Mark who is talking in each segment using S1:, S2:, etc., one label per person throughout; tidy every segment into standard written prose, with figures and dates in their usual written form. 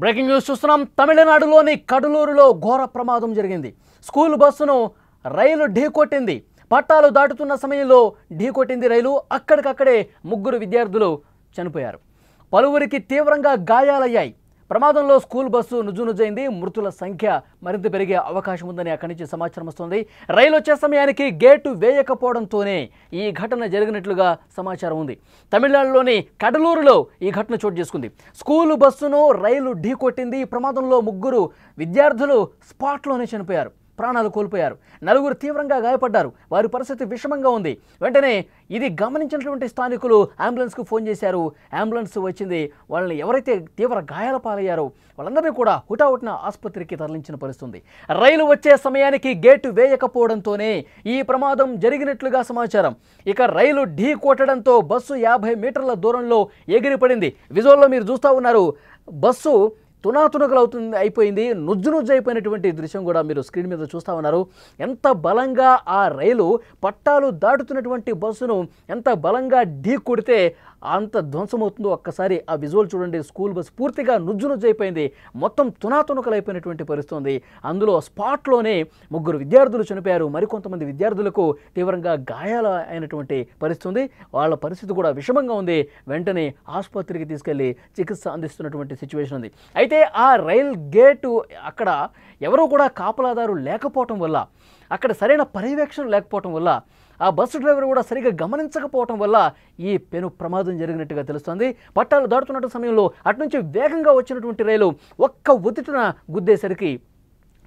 S1: Breaking news చూస్తున్నాం. తమిళనాడులోని కడలూరులో ఘోర ప్రమాదం జరిగింది. స్కూల్ బస్సును రైలు ఢీకొట్టింది. పట్టాలు దాటుతున్న సమయంలో ఢీకొట్టింది రైలు. అక్కడికక్కడే ముగ్గురు విద్యార్థులు చనిపోయారు. పలువురికి తీవ్రంగా గాయాలయ్యాయి. ప్రమాదంలో స్కూల్ బస్సు నుజ్జునుజ్జైంది. మృతుల సంఖ్య మరింత పెరిగే అవకాశం ఉందని అక్కడి నుంచి సమాచారం వస్తుంది. రైలు వచ్చే సమయానికి గేటు వేయకపోవడంతోనే ఈ ఘటన జరిగినట్లుగా సమాచారం ఉంది. తమిళనాడులోని కడలూరులో ఈ ఘటన చోటు చేసుకుంది. స్కూలు బస్సును రైలు ఢీకొట్టింది. ఈ ప్రమాదంలో ముగ్గురు విద్యార్థులు స్పాట్లోనే చనిపోయారు, ప్రాణాలు కోల్పోయారు. నలుగురు తీవ్రంగా గాయపడ్డారు. వారి పరిస్థితి విషమంగా ఉంది. వెంటనే ఇది గమనించినటువంటి స్థానికులు అంబులెన్స్కు ఫోన్ చేశారు. అంబులెన్స్ వచ్చింది. వాళ్ళని ఎవరైతే తీవ్ర గాయాల పాలయ్యారో వాళ్ళందరినీ కూడా హుటాహుటిన ఆసుపత్రికి తరలించిన పరిస్థితి. రైలు వచ్చే సమయానికి గేటు వేయకపోవడంతోనే ఈ ప్రమాదం జరిగినట్లుగా సమాచారం. ఇక రైలు ఢీ కొట్టడంతో బస్సు 50 మీటర్ల దూరంలో ఎగిరిపడింది. విజువల్లో మీరు చూస్తూ ఉన్నారు. బస్సు అయిపోయింది. నుజ్జు అయిపోయినటువంటి దృశ్యం కూడా మీరు స్క్రీన్ మీద చూస్తూ ఉన్నారు. ఎంత బలంగా ఆ రైలు పట్టాలు దాటుతున్నటువంటి బస్సును ఎంత బలంగా ఢీ కొడితే అంత ధ్వంసమవుతుందో ఒక్కసారి ఆ విజువల్ చూడండి. స్కూల్ బస్సు పూర్తిగా నుజ్జు అయిపోయింది. మొత్తం అయిపోయినటువంటి పరిస్థితి. అందులో స్పాట్లోనే ముగ్గురు విద్యార్థులు చనిపోయారు. మరికొంతమంది విద్యార్థులకు తీవ్రంగా గాయాలు అయినటువంటి పరిస్థితి. వాళ్ళ పరిస్థితి కూడా విషమంగా ఉంది. వెంటనే ఆసుపత్రికి తీసుకెళ్లి చికిత్స అందిస్తున్నటువంటి సిచ్యువేషన్ ఉంది. అయితే ఆ రైల్ గేటు అక్కడ ఎవరూ కూడా కాపలాదారు లేకపోవటం వల్ల, అక్కడ సరైన పర్యవేక్షణ లేకపోవటం వల్ల, ఆ బస్సు డ్రైవర్ కూడా సరిగ్గా గమనించకపోవటం వల్ల ఈ పెను ప్రమాదం జరిగినట్టుగా తెలుస్తోంది. పట్టాలు దాటుతున్న సమయంలో అటునుంచి వేగంగా వచ్చినటువంటి రైలు ఒక్క ఉదిటున గుద్దేసరికి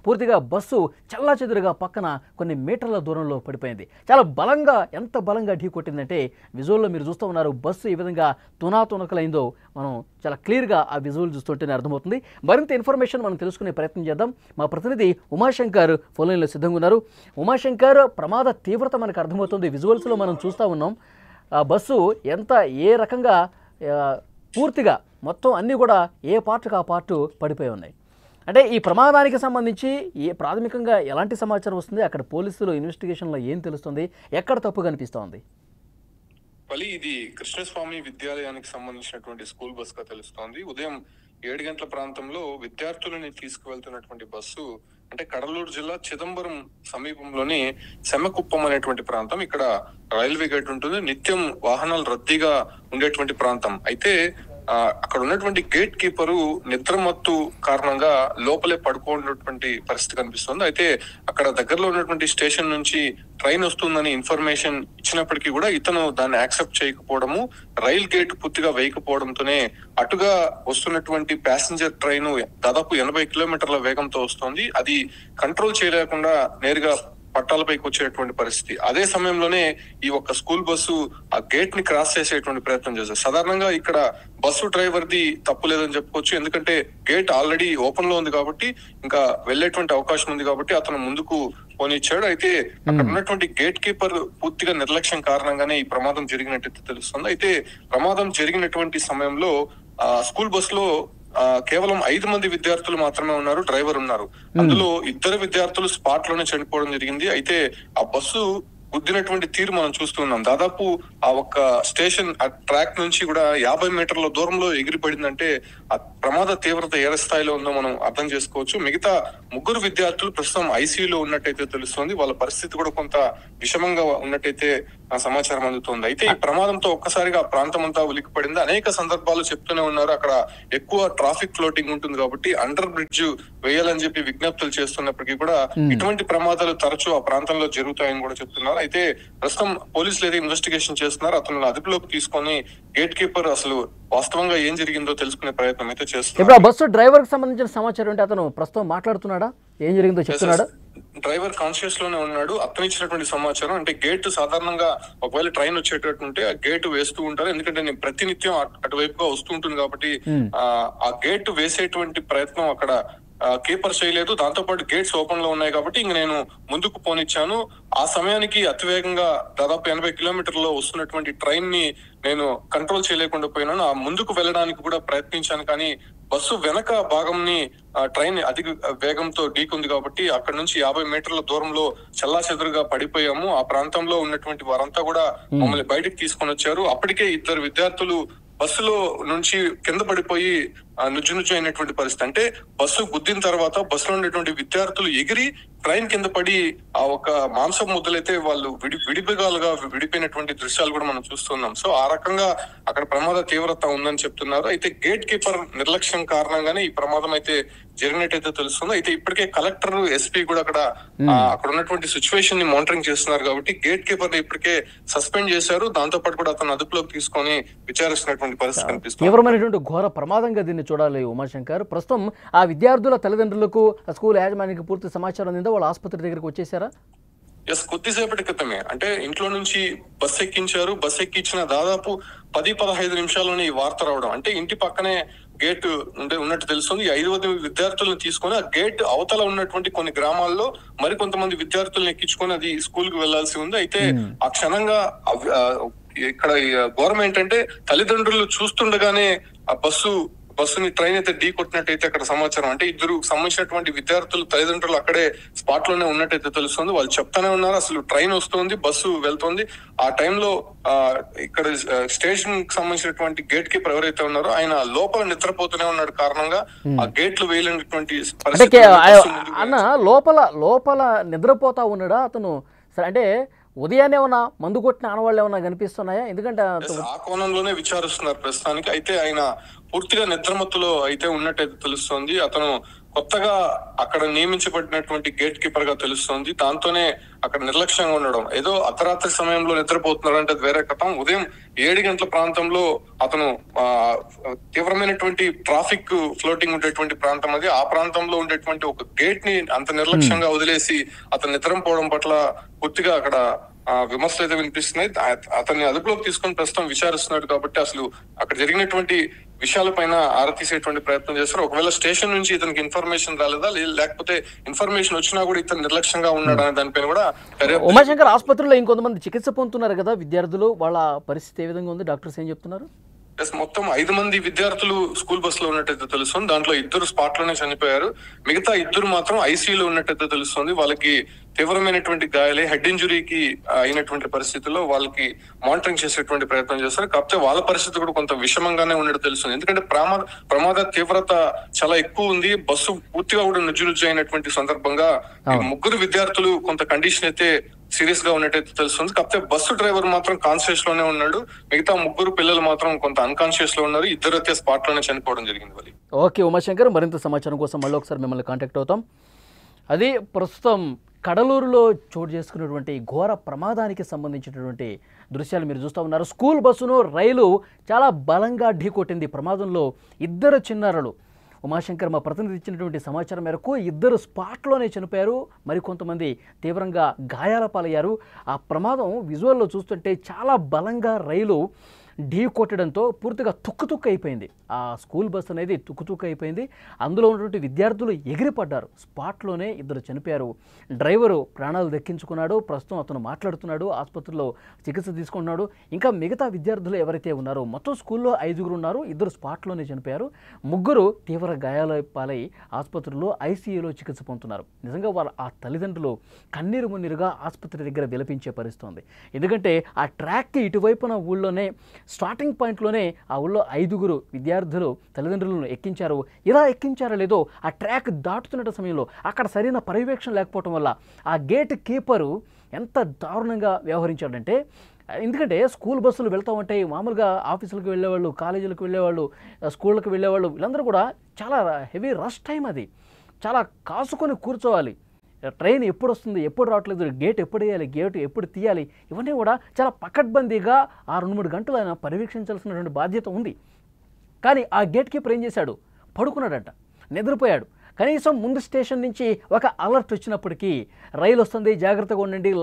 S1: పూర్తిగా బస్సు చెల్లాచెదురుగా పక్కన కొన్ని మీటర్ల దూరంలో పడిపోయింది. చాలా బలంగా, ఎంత బలంగా ఢీ కొట్టిందంటే విజువల్లో మీరు చూస్తూ ఉన్నారు. బస్సు ఈ విధంగా తునాతునకలైందో మనం చాలా క్లియర్గా ఆ విజువల్ చూస్తుంటేనే అర్థమవుతుంది. మరింత ఇన్ఫర్మేషన్ మనం తెలుసుకునే ప్రయత్నం చేద్దాం. మా ప్రతినిధి ఉమాశంకర్ ఫోన్ లైన్లో సిద్ధంగా ఉన్నారు. ఉమాశంకర్, ప్రమాద తీవ్రత మనకు అర్థమవుతుంది. విజువల్స్లో మనం చూస్తూ ఉన్నాం. ఆ బస్సు ఎంత ఏ రకంగా పూర్తిగా మొత్తం అన్నీ కూడా ఏ పార్ట్కి ఆ పార్టు పడిపోయి ఉన్నాయి. అంటే ఈ ప్రమాదానికి సంబంధించి ప్రాథమికంగా ఎలాంటి సమాచారం వస్తుంది? అక్కడ పోలీసులు ఇన్వెస్టిగేషన్లో ఏం తెలుస్తుంది? ఎక్కడ తప్పు కనిపిస్తోంది?
S2: ఇది కృష్ణస్వామి విద్యాలయానికి సంబంధించినటువంటి స్కూల్ బస్ గా తెలుస్తోంది. ఉదయం 7 గంటల ప్రాంతంలో విద్యార్థులని తీసుకువెళ్తున్నటువంటి బస్సు అంటే కడలూరు జిల్లా చిదంబరం సమీపంలోని సెమ్మకుప్పం అనేటువంటి ప్రాంతం. ఇక్కడ రైల్వే గేట్ ఉంటుంది. నిత్యం వాహనాలు రద్దీగా ఉండేటువంటి ప్రాంతం. అయితే అక్కడ ఉన్నటువంటి గేట్ కీపరు నిద్రమత్తు కారణంగా లోపలే పడుకోనటువంటి పరిస్థితి కనిపిస్తుంది. అయితే అక్కడ దగ్గరలో ఉన్నటువంటి స్టేషన్ నుంచి ట్రైన్ వస్తుందని ఇన్ఫర్మేషన్ ఇచ్చినప్పటికీ కూడా ఇతను దాన్ని యాక్సెప్ట్ చేయకపోవడము, రైల్ గేట్ పూర్తిగా వేయకపోవడంతోనే అటుగా వస్తున్నటువంటి ప్యాసింజర్ ట్రైన్ దాదాపు 80 కిలోమీటర్ల వేగంతో వస్తుంది. అది కంట్రోల్ చేయలేకుండా నేరుగా పట్టాలపైకి వచ్చేటువంటి పరిస్థితి. అదే సమయంలోనే ఈ ఒక్క స్కూల్ బస్సు ఆ గేట్ ని క్రాస్ చేసేటువంటి ప్రయత్నం చేశారు. సాధారణంగా ఇక్కడ బస్సు డ్రైవర్ ది తప్పు లేదని చెప్పుకోవచ్చు. ఎందుకంటే గేట్ ఆల్రెడీ ఓపెన్ లో ఉంది కాబట్టి ఇంకా వెళ్లేటువంటి అవకాశం ఉంది కాబట్టి అతను ముందుకు పోనిచ్చాడు. అయితే అక్కడ ఉన్నటువంటి గేట్ కీపర్ పూర్తిగా నిర్లక్ష్యం కారణంగానే ఈ ప్రమాదం జరిగినట్టు తెలుస్తుంది. అయితే ప్రమాదం జరిగినటువంటి సమయంలో స్కూల్ బస్ లో కేవలం 5 మంది విద్యార్థులు మాత్రమే ఉన్నారు, డ్రైవర్ ఉన్నారు. అందులో 2 విద్యార్థులు స్పాట్ లోనే చనిపోవడం జరిగింది. అయితే ఆ బస్సు గుద్దినటువంటి తీరు మనం చూస్తున్నాం. దాదాపు ఆ ఒక్క స్టేషన్ ఆ ట్రాక్ నుంచి కూడా 50 మీటర్ల దూరంలో ఎగిరిపడిందంటే ఆ ప్రమాద తీవ్రత ఏ స్థాయిలో ఉందో మనం అర్థం చేసుకోవచ్చు. మిగతా 3 విద్యార్థులు ప్రస్తుతం ఐసీయూలో ఉన్నట్టయితే తెలుస్తోంది. వాళ్ళ పరిస్థితి కూడా కొంత విషమంగా ఉన్నట్టయితే సమాచారం అందుతోంది. అయితే ఈ ప్రమాదంతో ఒక్కసారిగా ప్రాంతం అంతా ఉలిక్కిపడింది. అనేక సందర్భాలు చెప్తూనే ఉన్నారు అక్కడ ఎక్కువ ట్రాఫిక్ ఫ్లోటింగ్ ఉంటుంది కాబట్టి అండర్ బ్రిడ్జ్ వేయాలని చెప్పి విజ్ఞప్తులు చేస్తున్నప్పటికీ కూడా ఇటువంటి ప్రమాదాలు తరచూ ఆ ప్రాంతంలో జరుగుతాయని కూడా చెప్తున్నారు. అయితే ప్రస్తుతం పోలీసులు ఏదో ఇన్వెస్టిగేషన్ చేస్తున్నారు. అతను అదుపులోకి తీసుకొని గేట్ కీపర్ అసలు వాస్తవంగా ఏం జరిగిందో తెలుసుకునే ప్రయత్నం అయితే చేస్తున్నారు.
S1: బస్సు డ్రైవర్ కి సంబంధించిన సమాచారం అంటే అతను ప్రస్తుతం మాట్లాడుతున్నాడా? ఏం జరిగిందో చెప్తున్నాడా?
S2: డ్రైవర్ కాన్షియస్ లోనే ఉన్నాడు. అతను ఇచ్చినటువంటి సమాచారం అంటే గేట్ సాధారణంగా ఒకవేళ ట్రైన్ వచ్చేటట్టుంటే ఆ గేట్ వేస్తూ ఉంటారు. ఎందుకంటే నేను ప్రతినిత్యం అటువైపుగా వస్తూ ఉంటుంది కాబట్టి ఆ గేట్ వేసేటువంటి ప్రయత్నం అక్కడ కీపర్ చేయలేదు. దాంతో పాటు గేట్స్ ఓపెన్ లో ఉన్నాయి కాబట్టి ఇంక నేను ముందుకు పోనిచ్చాను. ఆ సమయానికి అతివేగంగా దాదాపు 80 కిలోమీటర్లో వస్తున్నటువంటి ట్రైన్ ని నేను కంట్రోల్ చేయలేకుండా పోయినాను. ఆ ముందుకు వెళ్ళడానికి కూడా ప్రయత్నించాను కానీ బస్సు వెనక భాగంని ట్రైన్ అధిక వేగంతో ఢీకుంది కాబట్టి అక్కడ నుంచి 50 మీటర్ల దూరంలో చెల్లాచెదురుగా పడిపోయాము. ఆ ప్రాంతంలో ఉన్నటువంటి వారంతా కూడా మమ్మల్ని బయటకు తీసుకొని వచ్చారు. అప్పటికే 2 విద్యార్థులు బస్సులో నుంచి కింద పడిపోయి నుజ్జు నుజ్జు అయినటువంటి పరిస్థితి. అంటే బస్సు గుద్దిన తర్వాత బస్సులో ఉండేటువంటి విద్యార్థులు ఎగిరి ట్రైన్ కింద పడి ఆ ఒక మాంసం ముద్దలైతే వాళ్ళు విడిపిగాలుగా విడిపోయినటువంటి దృశ్యాలు కూడా మనం చూస్తున్నాం. సో ఆ రకంగా అక్కడ ప్రమాద తీవ్రత ఉందని చెప్తున్నారు. అయితే గేట్ కీపర్ నిర్లక్ష్యం కారణంగానే ఈ ప్రమాదం అయితే జరిగినట్టయితే తెలుస్తుంది. అయితే ఇప్పటికే కలెక్టర్, ఎస్పీ కూడా అక్కడ ఉన్నటువంటి సిచ్యువేషన్ ని మానిటరింగ్ చేస్తున్నారు కాబట్టి గేట్ కీపర్ ని ఇప్పటికే సస్పెండ్ చేశారు. దాంతో పాటు కూడా అతను అదుపులోకి తీసుకొని విచారిస్తున్నటువంటి పరిస్థితి కనిపిస్తుంది.
S1: తీవ్రమైనటువంటి ఘోర ప్రమాదంగా దీన్ని చూడాలి ఉమాశంకర్. ప్రస్తుతం ఆ విద్యార్థుల తల్లిదండ్రులకు స్కూల్ యాజమాన్యానికి పూర్తి సమాచారం అందిందా? వాళ్ళ ఆసుపత్రి దగ్గరకు వచ్చేసారా?
S2: ఎస్, కొద్దిసేపటి క్రితమే అంటే ఇంట్లో నుంచి బస్ ఎక్కించారు. బస్ ఎక్కించిన దాదాపు 10-15 నిమిషాల్లోనే ఈ వార్త రావడం. అంటే ఇంటి పక్కనే గేట్ ఉన్నట్టు తెలుస్తుంది. 5 విద్యార్థులను తీసుకొని ఆ గేట్ అవతల ఉన్నటువంటి కొన్ని గ్రామాల్లో మరి కొంతమంది విద్యార్థులను ఎక్కించుకొని అది స్కూల్ కు వెళ్లాల్సి ఉంది. అయితే ఆ క్షణంగా ఇక్కడ ఘోరం ఏంటంటే తల్లిదండ్రులు చూస్తుండగానే ఆ బస్సుని ట్రైన్ అయితే ఢీ కొట్టినట్టయితే అక్కడ సమాచారం. అంటే ఇద్దరు సంబంధించినటువంటి విద్యార్థులు తల్లిదండ్రులు అక్కడే స్పాట్ లోనే ఉన్నట్టయితే తెలుస్తుంది. వాళ్ళు చెప్తానే ఉన్నారు అసలు ట్రైన్ వస్తుంది, బస్సు వెళ్తుంది. ఆ టైంలో ఇక్కడ స్టేషన్ కి సంబంధించినటువంటి గేట్ కీపర్ ఎవరైతే ఉన్నారో ఆయన లోపల నిద్రపోతూనే ఉన్నాడు కారణంగా ఆ గేట్లు వేయలేనటువంటి పరిస్థితి.
S1: అన్న లోపల నిద్రపోతా ఉన్నాడా అతను? సరే, అంటే ఉదయాన్నే ఏమన్నా మందు కొట్టిన ఆనవాళ్ళు ఏమన్నా కనిపిస్తున్నాయా? ఎందుకంటే
S2: ఆ కోణంలోనే విచారిస్తున్నారు ప్రస్తుతానికి. అయితే ఆయన పూర్తిగా నిద్రమత్తులో అయితే ఉన్నట్టయితే తెలుస్తోంది. అతను కొత్తగా అక్కడ నియమించబడినటువంటి గేట్ కీపర్ గా తెలుస్తోంది. దాంతోనే అక్కడ నిర్లక్ష్యంగా ఉండడం. ఏదో అర్ధరాత్రి సమయంలో నిద్రపోతున్నాడు అంటే వేరే కథం. ఉదయం 7 గంటల ప్రాంతంలో అతను తీవ్రమైనటువంటి ట్రాఫిక్ ఫ్లోటింగ్ ఉండేటువంటి ప్రాంతం అది. ఆ ప్రాంతంలో ఉండేటువంటి ఒక గేట్ ని అంత నిర్లక్ష్యంగా వదిలేసి అతను నిద్రపోవడం పట్ల పూర్తిగా అక్కడ విమర్శలు అయితే వినిపిస్తున్నాయి. అతన్ని అదుపులోకి తీసుకొని ప్రస్తుతం విచారిస్తున్నాడు కాబట్టి అసలు అక్కడ జరిగినటువంటి విషయాలపైన ఆరా తీసేటువంటి ప్రయత్నం చేస్తారు. ఒకవేళ స్టేషన్ నుంచి ఇతనికి ఇన్ఫర్మేషన్ రాలేదా, లేకపోతే ఇన్ఫర్మేషన్ వచ్చినా కూడా ఇతను నిర్లక్ష్యంగా ఉన్నాడు అనే దానిపైన కూడా
S1: ఉమాశంకర్, ఆసుపత్రిలో ఇంకొంతమంది చికిత్స పొందుతున్నారు కదా విద్యార్థులు, వాళ్ళ పరిస్థితి ఏ విధంగా ఉంది? డాక్టర్స్ ఏం చెప్తున్నారు?
S2: మొత్తం 5 మంది విద్యార్థులు స్కూల్ బస్ లో ఉన్నట్టయితే తెలుస్తుంది. దాంట్లో 2 స్పాట్ లోనే చనిపోయారు. మిగతా 2 మాత్రం ఐసీయూలో ఉన్నట్టయితే తెలుస్తుంది. వాళ్ళకి తీవ్రమైనటువంటి గాయాలే, హెడ్ ఇంజురీకి అయినటువంటి పరిస్థితుల్లో వాళ్ళకి మానిటరింగ్ చేసేటువంటి ప్రయత్నం చేస్తారు. కాకపోతే వాళ్ళ పరిస్థితి కూడా కొంత విషమంగానే ఉన్నట్టు తెలుస్తుంది. ఎందుకంటే ప్రమాద తీవ్రత చాలా ఎక్కువ ఉంది. బస్సు పూర్తిగా కూడా నుజ్జు అయినటువంటి సందర్భంగా 3 విద్యార్థులు కొంత కండిషన్ అయితే సీరియస్ గా ఉన్నట్టయితే తెలుస్తుంది. కాకపోతే బస్సు డ్రైవర్ మాత్రం కాన్షియస్ లోనే ఉన్నాడు. మిగతా 3 పిల్లలు మాత్రం కొంత అన్కాన్షియస్ లో ఉన్నారు. 2 అయితే స్పాట్ లోనే చనిపోవడం జరిగింది.
S1: ఓకే ఉమాశంకర్, మరింత సమాచారం కోసం మళ్ళీ ఒకసారి మిమ్మల్ని కాంటాక్ట్ అవుతాం. అది ప్రస్తుతం కడలూరులో చోటు చేసుకున్నటువంటి ఘోర ప్రమాదానికి సంబంధించినటువంటి దృశ్యాలు మీరు చూస్తూ ఉన్నారు. స్కూల్ బస్సును రైలు చాలా బలంగా ఢీకొట్టింది. ప్రమాదంలో 2 చిన్నారులు. ఉమాశంకర్, మా ప్రతినిధి ఇచ్చినటువంటి సమాచారం మేరకు 2 స్పాట్లోనే చనిపోయారు. మరికొంతమంది తీవ్రంగా గాయాల పాలయ్యారు. ఆ ప్రమాదం విజువల్లో చూస్తుంటే చాలా బలంగా రైలు ఢీ కొట్టడంతో పూర్తిగా తుక్కు అయిపోయింది. ఆ స్కూల్ బస్ అనేది తుక్కు అయిపోయింది. అందులో ఉన్నటువంటి విద్యార్థులు ఎగిరిపడ్డారు. స్పాట్లోనే 2 చనిపోయారు. డ్రైవరు ప్రాణాలు దక్కించుకున్నాడు. ప్రస్తుతం అతను మాట్లాడుతున్నాడు, ఆసుపత్రిలో చికిత్స తీసుకుంటున్నాడు. ఇంకా మిగతా విద్యార్థులు ఎవరైతే ఉన్నారో మొత్తం స్కూల్లో 5 ఉన్నారు. 2 స్పాట్లోనే చనిపోయారు. 3 తీవ్ర గాయాల పాలై ఆసుపత్రిలో ఐసీయూలో చికిత్స పొందుతున్నారు. నిజంగా వాళ్ళ ఆ తల్లిదండ్రులు కన్నీరు మున్నీరుగా ఆసుపత్రి దగ్గర విలపించే పరిస్థితి ఉంది. ఎందుకంటే ఆ ట్రాక్కి ఇటువైపున ఊళ్ళోనే స్టార్టింగ్ పాయింట్లోనే ఆ ఊళ్ళో 5 విద్యార్థులు తల్లిదండ్రులను ఎక్కించారు. ఇలా ఎక్కించారో లేదో ఆ ట్రాక్ దాటుతున్న సమయంలో అక్కడ సరైన పర్యవేక్షణ లేకపోవడం వల్ల ఆ గేట్ కీపరు ఎంత దారుణంగా వ్యవహరించాడంటే, ఎందుకంటే స్కూల్ బస్సులు వెళ్తూ ఉంటాయి, మామూలుగా ఆఫీసులకు వెళ్ళేవాళ్ళు, కాలేజీలకు వెళ్ళేవాళ్ళు, స్కూళ్ళకి వెళ్ళేవాళ్ళు, వీళ్ళందరూ కూడా చాలా హెవీ రష్ టైం. అది చాలా కాసుకొని కూర్చోవాలి. ట్రైన్ ఎప్పుడు వస్తుంది, ఎప్పుడు రావట్లేదు, గేట్ ఎప్పుడు వేయాలి, గేట్ ఎప్పుడు తీయాలి, ఇవన్నీ కూడా చాలా పకడ్బందీగా ఆ 2-3 గంటలు ఆయన పర్యవేక్షించాల్సినటువంటి బాధ్యత ఉంది. కానీ ఆ గేట్ కీపర్ ఏం చేశాడు? పడుకున్నాడంట, నిద్రపోయాడు. కనీసం ముందు స్టేషన్ నుంచి ఒక అలర్ట్ వచ్చినప్పటికీ రైలు వస్తుంది, జాగ్రత్తగా ఉండండి,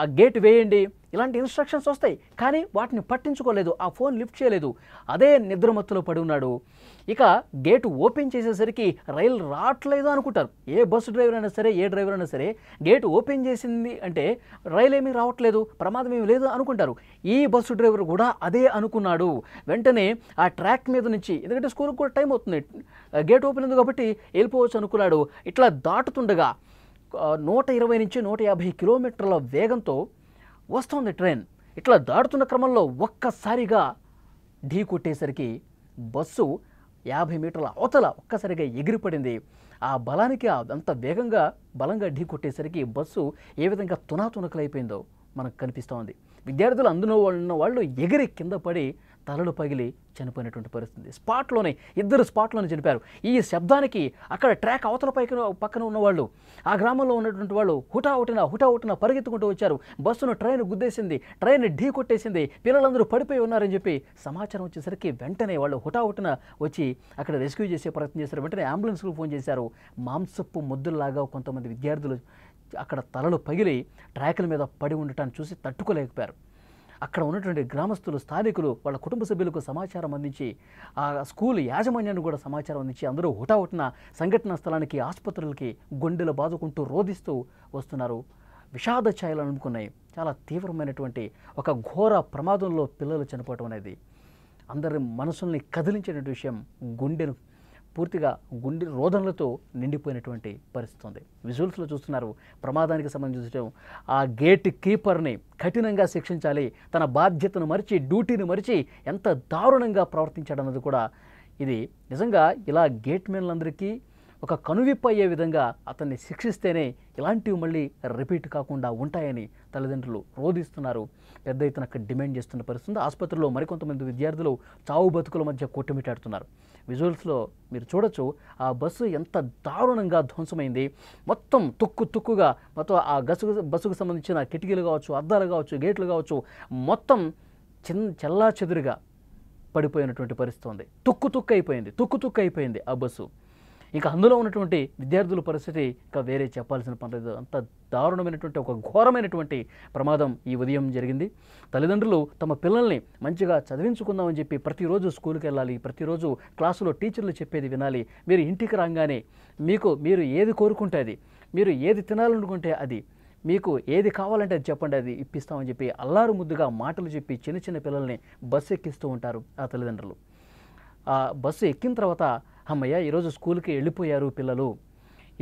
S1: ఆ గేట్ వేయండి, ఇలాంటి ఇన్స్ట్రక్షన్స్ వస్తాయి. కానీ వాటిని పట్టించుకోలేదు, ఆ ఫోన్ లిఫ్ట్ చేయలేదు. అదే నిద్రమత్తులో పడి ఉన్నాడు. ఇక గేటు ఓపెన్ చేసేసరికి రైలు రావట్లేదు అనుకుంటారు. ఏ బస్సు డ్రైవర్ అయినా సరే, ఏ డ్రైవర్ అయినా సరే, గేటు ఓపెన్ చేసింది అంటే రైలు ఏమీ రావట్లేదు, ప్రమాదం ఏమీ లేదు అనుకుంటారు. ఈ బస్సు డ్రైవర్ కూడా అదే అనుకున్నాడు. వెంటనే ఆ ట్రాక్ మీద నుంచి, ఎందుకంటే స్కూల్కి కూడా టైం అవుతుంది, గేట్ ఓపెన్ ఉంది కాబట్టి వెళ్ళిపోవచ్చు అనుకున్నాడు. ఇట్లా దాటుతుండగా 120 నుంచి 150 కిలోమీటర్ల వేగంతో వస్తుంది ట్రైన్. ఇట్లా దాటుతున్న క్రమంలో ఒక్కసారిగా ఢీ కొట్టేసరికి బస్సు 50 మీటర్ల అవతల ఒక్కసారిగా ఎగిరిపడింది. ఆ బలానికి అంత వేగంగా బలంగా ఢీ కొట్టేసరికి బస్సు ఏ విధంగా తునాతునకలైపోయిందో మనకు కనిపిస్తూ ఉంది. విద్యార్థులు అందులో ఉన్న వాళ్ళు ఎగిరి కింద పడి తలలు పగిలి చనిపోయినటువంటి పరిస్థితి. ఇద్దరు స్పాట్లోనే చనిపోయారు. ఈ శబ్దానికి అక్కడ ట్రాక్ అవతల పక్కన ఉన్నవాళ్ళు, ఆ గ్రామంలో ఉన్నటువంటి వాళ్ళు హుటాహుటిన పరిగెత్తుకుంటూ వచ్చారు. బస్సును ట్రైన్ గుద్దేసింది, ట్రైన్ ఢీ కొట్టేసింది, పిల్లలందరూ పడిపోయి ఉన్నారని చెప్పి సమాచారం వచ్చేసరికి వెంటనే వాళ్ళు హుటాహుటిన వచ్చి అక్కడ రెస్క్యూ చేసే ప్రయత్నం చేశారు. వెంటనే అంబులెన్స్కు ఫోన్ చేశారు. మాంసపు ముద్దుల్లాగా కొంతమంది విద్యార్థులు అక్కడ తలలు పగిలి ట్రాకుల మీద పడి ఉండటాన్ని చూసి తట్టుకోలేకపోయారు. అక్కడ ఉన్నటువంటి గ్రామస్తులు, స్థానికులు వాళ్ళ కుటుంబ సభ్యులకు సమాచారం అందించి, ఆ స్కూల్ యాజమాన్యాన్ని కూడా సమాచారం అందించి అందరూ హుటాహుటిన సంఘటనా స్థలానికి, ఆసుపత్రులకి గుండెలు బాదుకుంటూ రోధిస్తూ వస్తున్నారు. విషాద ఛాయలు అనుకున్నాయి. చాలా తీవ్రమైనటువంటి ఒక ఘోర ప్రమాదంలో పిల్లలు చనిపోవడం అనేది అందరి మనసుల్ని కదిలించేటువంటి విషయం. పూర్తిగా గుండె రోదనలతో నిండిపోయినటువంటి పరిస్థితి ఉంది. విజువల్స్లో చూస్తున్నారు. ప్రమాదానికి సంబంధించిన ఆ గేట్ కీపర్ని కఠినంగా శిక్షించాలి, తన బాధ్యతను మరిచి, డ్యూటీని మరిచి ఎంత దారుణంగా ప్రవర్తించాడన్నది కూడా ఇది నిజంగా ఇలా గేట్ మెన్లందరికీ ఒక కనువిప్పు అయ్యే విధంగా అతన్ని శిక్షిస్తేనే ఇలాంటివి మళ్ళీ రిపీట్ కాకుండా ఉంటాయని తల్లిదండ్రులు రోధిస్తున్నారు. పెద్ద ఎత్తున డిమాండ్ చేస్తున్న పరిస్థితి. ఆసుపత్రిలో మరికొంతమంది విద్యార్థులు చావు బతుకుల మధ్య కొట్టుమిట్టాడుతున్నారు. విజువల్స్లో మీరు చూడొచ్చు ఆ బస్సు ఎంత దారుణంగా ధ్వంసమైంది. మొత్తం తుక్కుగా మొత్తం ఆ బస్సుకు సంబంధించిన కిటికీలు కావచ్చు, అద్దాలు కావచ్చు, గేట్లు కావచ్చు, మొత్తం చెల్లాచెదురుగా పడిపోయినటువంటి పరిస్థితి ఉంది. తుక్కు అయిపోయింది ఆ బస్సు. ఇంకా అందులో ఉన్నటువంటి విద్యార్థుల పరిస్థితి ఇంకా వేరే చెప్పాల్సిన పని లేదు. అంత దారుణమైనటువంటి ఒక ఘోరమైనటువంటి ప్రమాదం ఈ ఉదయం జరిగింది. తల్లిదండ్రులు తమ పిల్లల్ని మంచిగా చదివించుకుందామని చెప్పి ప్రతిరోజు స్కూల్కి వెళ్ళాలి, ప్రతిరోజు క్లాసులో టీచర్లు చెప్పేది వినాలి, మీరు ఇంటికి రాగానే మీరు ఏది కోరుకుంటే అది, మీరు ఏది తినాలనుకుంటే అది, మీకు ఏది కావాలంటే అది చెప్పండి, అది ఇప్పిస్తామని చెప్పి అల్లారు ముద్దుగా మాటలు చెప్పి చిన్న పిల్లల్ని బస్సు ఎక్కిస్తూ ఉంటారు ఆ తల్లిదండ్రులు. ఆ బస్సు ఎక్కిన తర్వాత అమ్మయ్య ఈరోజు స్కూల్కి వెళ్ళిపోయారు పిల్లలు,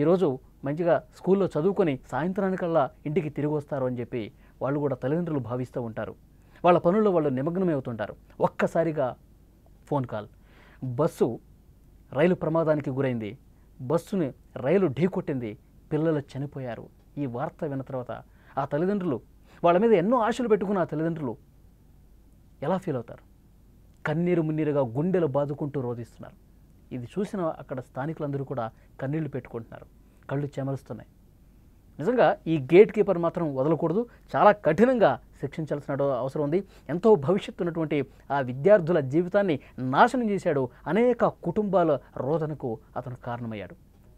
S1: ఈరోజు మంచిగా స్కూల్లో చదువుకొని సాయంత్రానికల్లా ఇంటికి తిరిగి వస్తారు అని చెప్పి వాళ్ళు కూడా తల్లిదండ్రులు భావిస్తూ ఉంటారు. వాళ్ళ పనుల్లో వాళ్ళు నిమగ్నమై అవుతుంటారు. ఒక్కసారిగా ఫోన్ కాల్, రైలు ప్రమాదానికి గురైంది, రైలు ఢీకొట్టింది, పిల్లలు చనిపోయారు. ఈ వార్త విన్న తర్వాత ఆ తల్లిదండ్రులు, వాళ్ళ మీద ఎన్నో ఆశలు పెట్టుకున్న ఆ తల్లిదండ్రులు ఎలా ఫీల్ అవుతారు? కన్నీరు మున్నీరుగా గుండెలు బాదుకుంటూ రోధిస్తున్నారు. ఇది చూసిన అక్కడ స్థానికులందరూ కూడా కన్నీళ్లు పెట్టుకుంటున్నారు, కళ్ళు చెమరుస్తున్నాయి. నిజంగా ఈ గేట్ కీపర్ మాత్రం వదలకూడదు, చాలా కఠినంగా శిక్షించాల్సిన అవసరం ఉంది. ఎంతో భవిష్యత్తు ఉన్నటువంటి ఆ విద్యార్థుల జీవితాన్ని నాశనం చేశాడు, అనేక కుటుంబాల రోదనకు అతను కారణమయ్యాడు.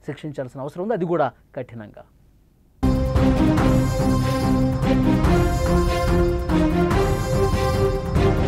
S1: శిక్షించాల్సిన అవసరం ఉంది, అది కూడా కఠినంగా.